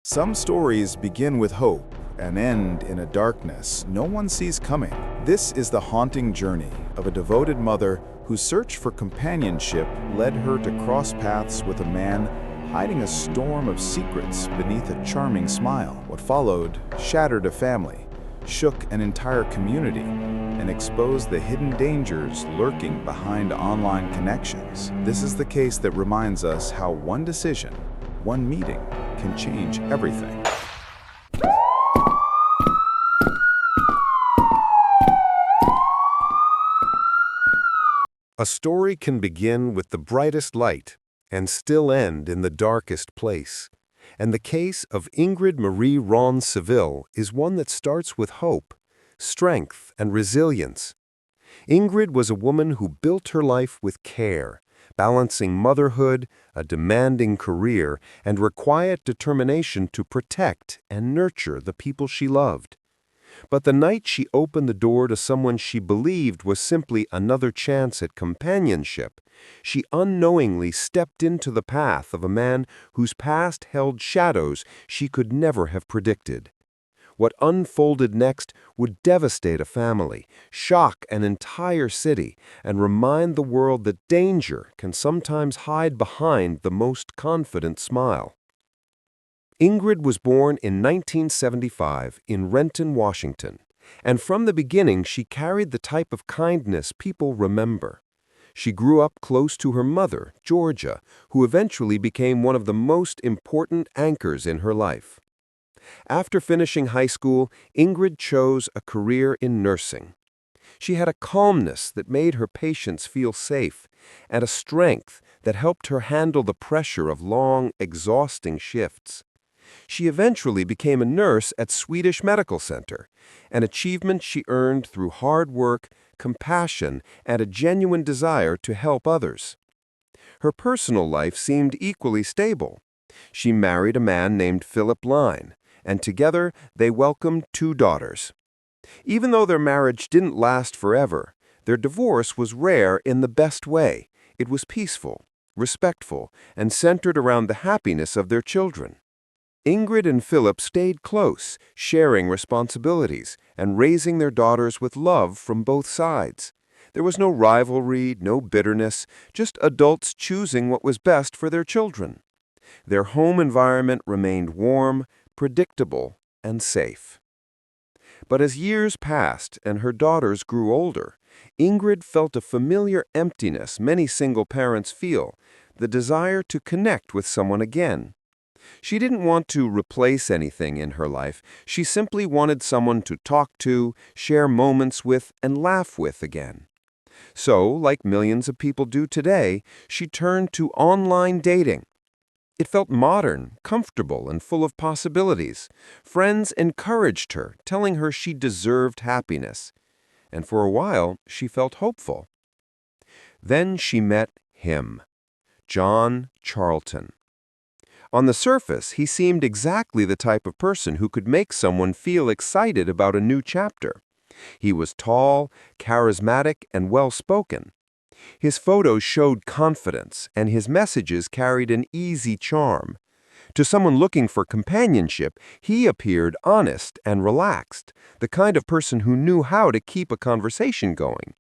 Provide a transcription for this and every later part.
Some stories begin with hope and end in a darkness no one sees coming. This is the haunting journey of a devoted mother whose search for companionship led her to cross paths with a man hiding a storm of secrets beneath a charming smile. What followed shattered a family, shook an entire community, and exposed the hidden dangers lurking behind online connections. This is the case that reminds us how one decision, one meeting, can change everything. A story can begin with the brightest light and still end in the darkest place. And the case of Ingrid Marie Ron Seville is one that starts with hope, strength, and resilience. Ingrid was a woman who built her life with care, balancing motherhood, a demanding career, and her quiet determination to protect and nurture the people she loved. But the night she opened the door to someone she believed was simply another chance at companionship, she unknowingly stepped into the path of a man whose past held shadows she could never have predicted. What unfolded next would devastate a family, shock an entire city, and remind the world that danger can sometimes hide behind the most confident smile. Ingrid was born in 1975 in Renton, Washington, and from the beginning she carried the type of kindness people remember. She grew up close to her mother, Georgia, who eventually became one of the most important anchors in her life. After finishing high school, Ingrid chose a career in nursing. She had a calmness that made her patients feel safe, and a strength that helped her handle the pressure of long, exhausting shifts. She eventually became a nurse at Swedish Medical Center, an achievement she earned through hard work, compassion, and a genuine desire to help others. Her personal life seemed equally stable. She married a man named Philip Line, and together they welcomed 2 daughters. Even though their marriage didn't last forever, their divorce was rare in the best way. It was peaceful, respectful, and centered around the happiness of their children. Ingrid and Philip stayed close, sharing responsibilities and raising their daughters with love from both sides. There was no rivalry, no bitterness, just adults choosing what was best for their children. Their home environment remained warm, predictable, and safe. But as years passed and her daughters grew older, Ingrid felt a familiar emptiness many single parents feel, the desire to connect with someone again. She didn't want to replace anything in her life. She simply wanted someone to talk to, share moments with, and laugh with again. So, like millions of people do today, she turned to online dating. It felt modern, comfortable, and full of possibilities. Friends encouraged her, telling her she deserved happiness. And for a while, she felt hopeful. Then she met him, John Charlton. On the surface, he seemed exactly the type of person who could make someone feel excited about a new chapter. He was tall, charismatic, and well-spoken. His photos showed confidence, and his messages carried an easy charm. To someone looking for companionship, he appeared honest and relaxed, the kind of person who knew how to keep a conversation going.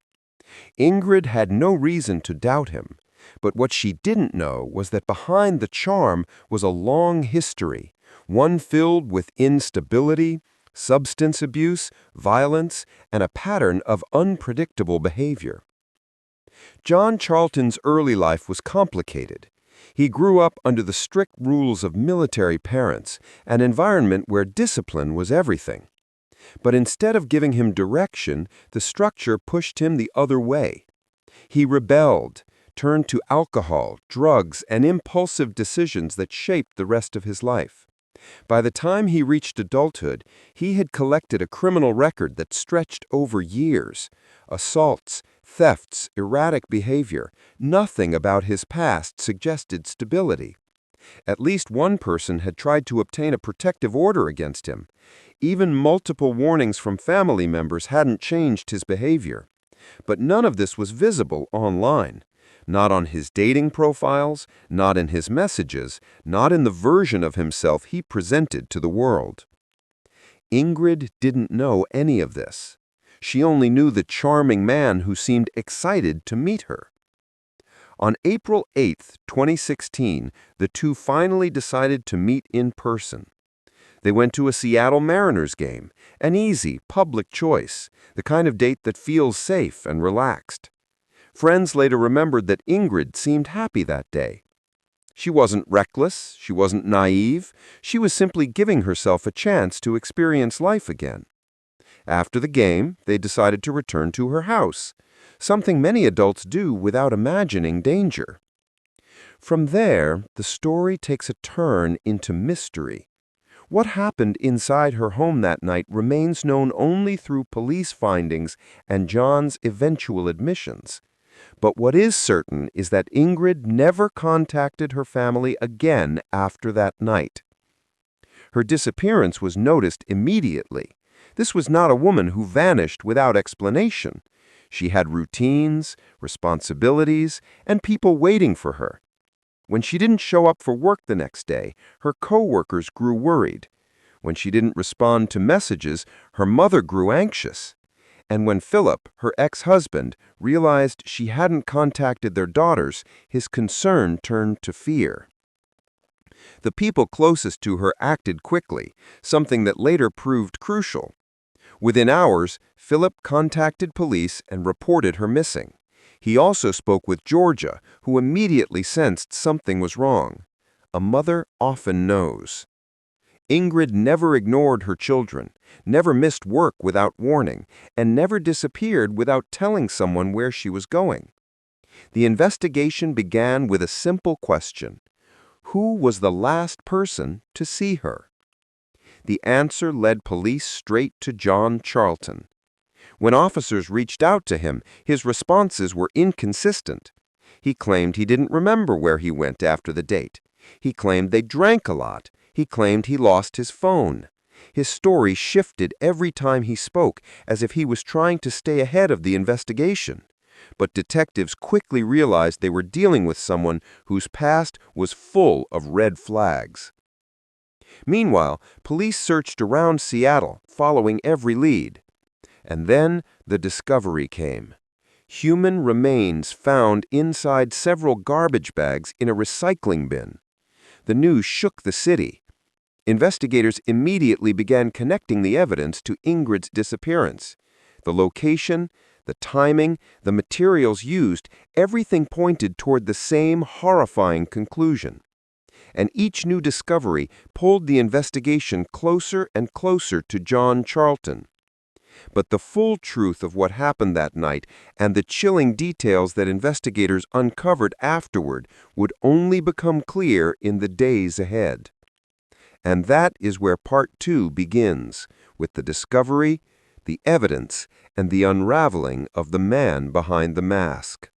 Ingrid had no reason to doubt him. But what she didn't know was that behind the charm was a long history, one filled with instability, substance abuse, violence, and a pattern of unpredictable behavior. John Charlton's early life was complicated. He grew up under the strict rules of military parents, an environment where discipline was everything. But instead of giving him direction, the structure pushed him the other way. He rebelled, turned to alcohol, drugs, and impulsive decisions that shaped the rest of his life. By the time he reached adulthood, he had collected a criminal record that stretched over years. Assaults, thefts, erratic behavior, nothing about his past suggested stability. At least one person had tried to obtain a protective order against him. Even multiple warnings from family members hadn't changed his behavior. But none of this was visible online. Not on his dating profiles, not in his messages, not in the version of himself he presented to the world. Ingrid didn't know any of this. She only knew the charming man who seemed excited to meet her. On April 8, 2016, the two finally decided to meet in person. They went to a Seattle Mariners game, an easy, public choice, the kind of date that feels safe and relaxed. Friends later remembered that Ingrid seemed happy that day. She wasn't reckless, she wasn't naive, she was simply giving herself a chance to experience life again. After the game, they decided to return to her house, something many adults do without imagining danger. From there, the story takes a turn into mystery. What happened inside her home that night remains known only through police findings and John's eventual admissions. But what is certain is that Ingrid never contacted her family again after that night. Her disappearance was noticed immediately. This was not a woman who vanished without explanation. She had routines, responsibilities, and people waiting for her. When she didn't show up for work the next day, her co-workers grew worried. When she didn't respond to messages, her mother grew anxious. And when Philip, her ex-husband, realized she hadn't contacted their daughters, his concern turned to fear. The people closest to her acted quickly, something that later proved crucial. Within hours, Philip contacted police and reported her missing. He also spoke with Georgia, who immediately sensed something was wrong. A mother often knows. Ingrid never ignored her children, never missed work without warning, and never disappeared without telling someone where she was going. The investigation began with a simple question: who was the last person to see her? The answer led police straight to John Charlton. When officers reached out to him, his responses were inconsistent. He claimed he didn't remember where he went after the date. He claimed they drank a lot. He claimed he lost his phone. His story shifted every time he spoke, as if he was trying to stay ahead of the investigation. But detectives quickly realized they were dealing with someone whose past was full of red flags. Meanwhile, police searched around Seattle, following every lead. And then the discovery came. Human remains found inside several garbage bags in a recycling bin. The news shook the city. Investigators immediately began connecting the evidence to Ingrid's disappearance. The location, the timing, the materials used, everything pointed toward the same horrifying conclusion. And each new discovery pulled the investigation closer and closer to John Charlton. But the full truth of what happened that night and the chilling details that investigators uncovered afterward would only become clear in the days ahead. And that is where Part 2 begins, with the discovery, the evidence, and the unraveling of the man behind the mask.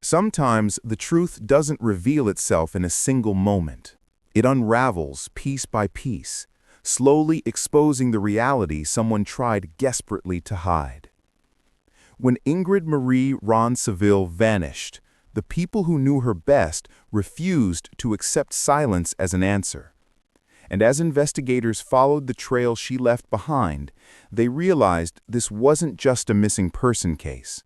Sometimes the truth doesn't reveal itself in a single moment. It unravels piece by piece, slowly exposing the reality someone tried desperately to hide. When Ingrid Marie Ron Seville vanished, the people who knew her best refused to accept silence as an answer. And as investigators followed the trail she left behind, they realized this wasn't just a missing person case.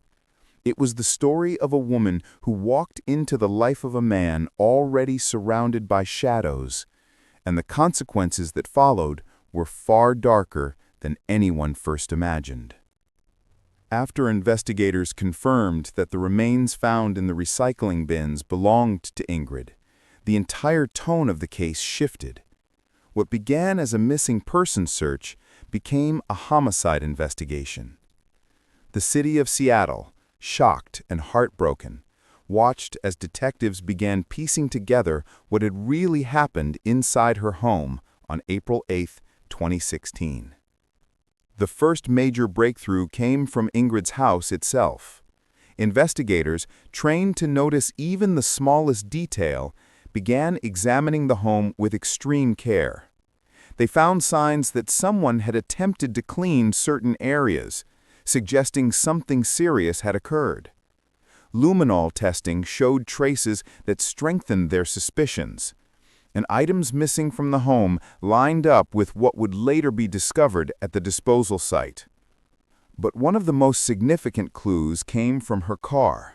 It was the story of a woman who walked into the life of a man already surrounded by shadows, and the consequences that followed were far darker than anyone first imagined. After investigators confirmed that the remains found in the recycling bins belonged to Ingrid, the entire tone of the case shifted. What began as a missing person search became a homicide investigation. The city of Seattle, shocked and heartbroken, watched as detectives began piecing together what had really happened inside her home on April 8, 2016. The first major breakthrough came from Ingrid's house itself. Investigators, trained to notice even the smallest detail, began examining the home with extreme care. They found signs that someone had attempted to clean certain areas, suggesting something serious had occurred. Luminol testing showed traces that strengthened their suspicions, and items missing from the home lined up with what would later be discovered at the disposal site. But one of the most significant clues came from her car.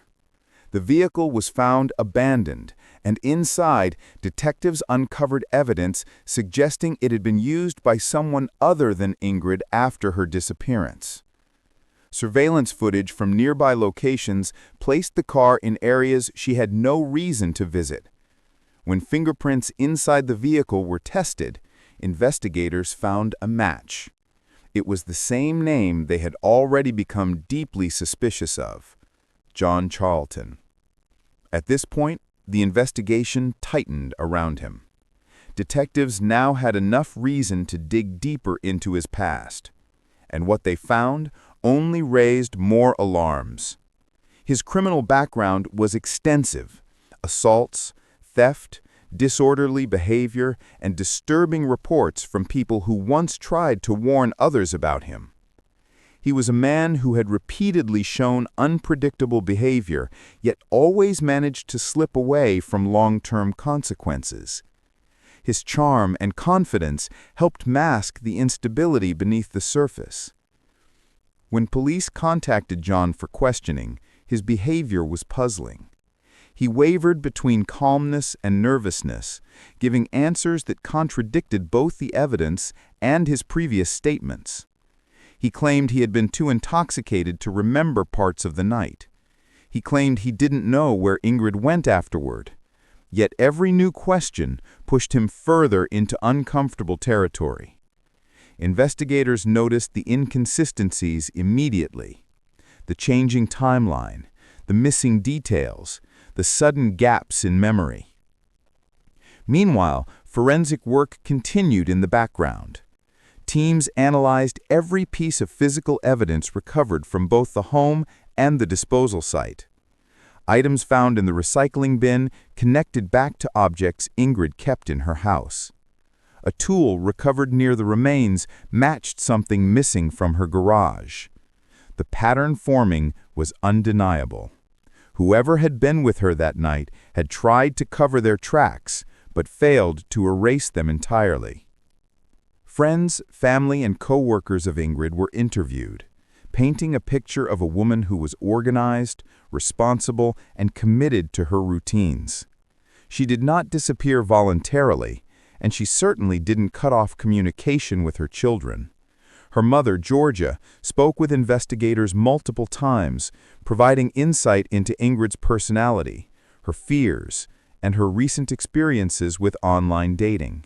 The vehicle was found abandoned, and inside, detectives uncovered evidence suggesting it had been used by someone other than Ingrid after her disappearance. Surveillance footage from nearby locations placed the car in areas she had no reason to visit. When fingerprints inside the vehicle were tested, investigators found a match. It was the same name they had already become deeply suspicious of: John Charlton. At this point, the investigation tightened around him. Detectives now had enough reason to dig deeper into his past, and what they found only raised more alarms. His criminal background was extensive: assaults, theft, disorderly behavior, and disturbing reports from people who once tried to warn others about him. He was a man who had repeatedly shown unpredictable behavior, yet always managed to slip away from long-term consequences. His charm and confidence helped mask the instability beneath the surface. When police contacted John for questioning, his behavior was puzzling. He wavered between calmness and nervousness, giving answers that contradicted both the evidence and his previous statements. He claimed he had been too intoxicated to remember parts of the night. He claimed he didn't know where Ingrid went afterward. Yet every new question pushed him further into uncomfortable territory. Investigators noticed the inconsistencies immediately: the changing timeline, the missing details, the sudden gaps in memory. Meanwhile, forensic work continued in the background. Teams analyzed every piece of physical evidence recovered from both the home and the disposal site. Items found in the recycling bin connected back to objects Ingrid kept in her house. A tool recovered near the remains matched something missing from her garage. The pattern forming was undeniable. Whoever had been with her that night had tried to cover their tracks, but failed to erase them entirely. Friends, family, and co-workers of Ingrid were interviewed, painting a picture of a woman who was organized, responsible, and committed to her routines. She did not disappear voluntarily, and she certainly didn't cut off communication with her children. Her mother, Georgia, spoke with investigators multiple times, providing insight into Ingrid's personality, her fears, and her recent experiences with online dating.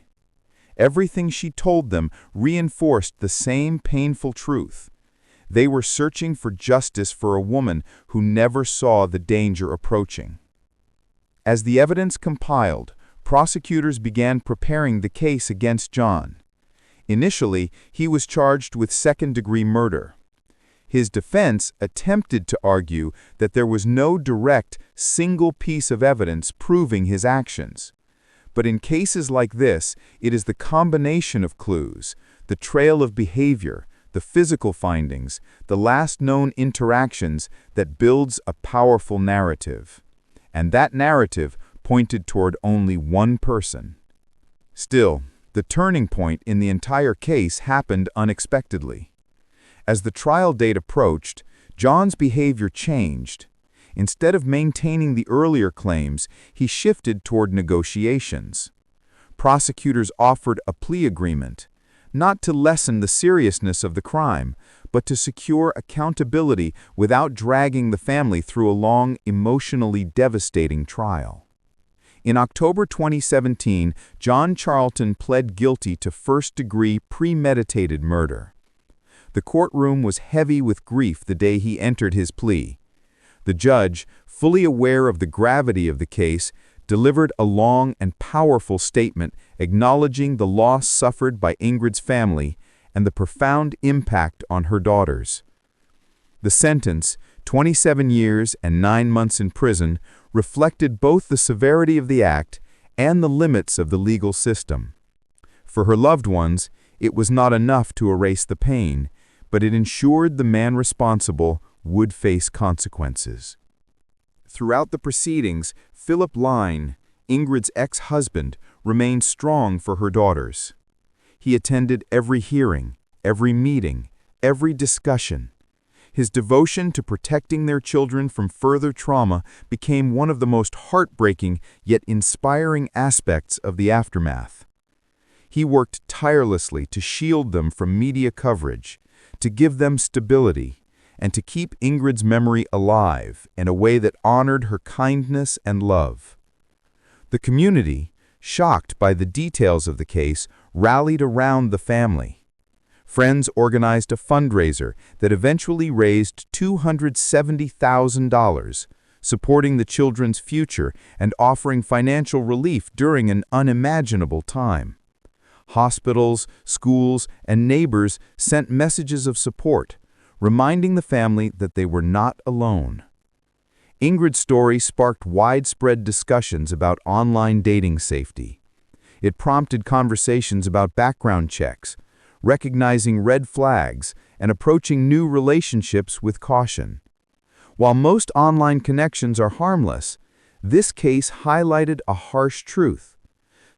Everything she told them reinforced the same painful truth. They were searching for justice for a woman who never saw the danger approaching. As the evidence compiled, prosecutors began preparing the case against John. Initially, he was charged with second-degree murder. His defense attempted to argue that there was no direct, single piece of evidence proving his actions. But in cases like this, it is the combination of clues, the trail of behavior, the physical findings, the last known interactions that builds a powerful narrative. And that narrative pointed toward only one person. Still, the turning point in the entire case happened unexpectedly. As the trial date approached, John's behavior changed. Instead of maintaining the earlier claims, he shifted toward negotiations. Prosecutors offered a plea agreement, not to lessen the seriousness of the crime, but to secure accountability without dragging the family through a long, emotionally devastating trial. In October 2017, John Charlton pled guilty to first-degree premeditated murder. The courtroom was heavy with grief the day he entered his plea. The judge, fully aware of the gravity of the case, delivered a long and powerful statement acknowledging the loss suffered by Ingrid's family and the profound impact on her daughters. The sentence, 27 years and 9 months in prison, reflected both the severity of the act and the limits of the legal system. For her loved ones, it was not enough to erase the pain, but it ensured the man responsible would face consequences. Throughout the proceedings, Philip Line, Ingrid's ex-husband, remained strong for her daughters. He attended every hearing, every meeting, every discussion. His devotion to protecting their children from further trauma became one of the most heartbreaking yet inspiring aspects of the aftermath. He worked tirelessly to shield them from media coverage, to give them stability, and to keep Ingrid's memory alive in a way that honored her kindness and love. The community, shocked by the details of the case, rallied around the family. Friends organized a fundraiser that eventually raised $270,000, supporting the children's future and offering financial relief during an unimaginable time. Hospitals, schools, and neighbors sent messages of support, reminding the family that they were not alone. Ingrid's story sparked widespread discussions about online dating safety. It prompted conversations about background checks, recognizing red flags, and approaching new relationships with caution. While most online connections are harmless, this case highlighted a harsh truth.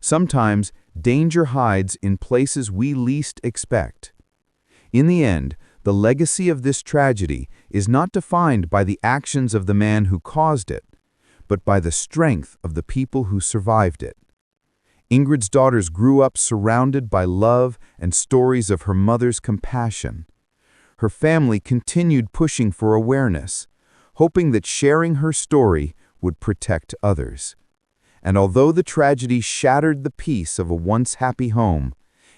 Sometimes, danger hides in places we least expect. In the end, the legacy of this tragedy is not defined by the actions of the man who caused it, but by the strength of the people who survived it. Ingrid's daughters grew up surrounded by love and stories of her mother's compassion. Her family continued pushing for awareness, hoping that sharing her story would protect others. And although the tragedy shattered the peace of a once happy home,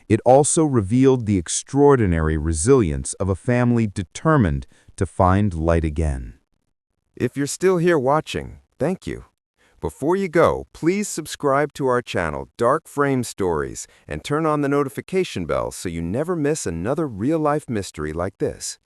it also revealed the extraordinary resilience of a family determined to find light again. If you're still here watching, thank you. Before you go, please subscribe to our channel, Dark Frame Stories, and turn on the notification bell so you never miss another real-life mystery like this.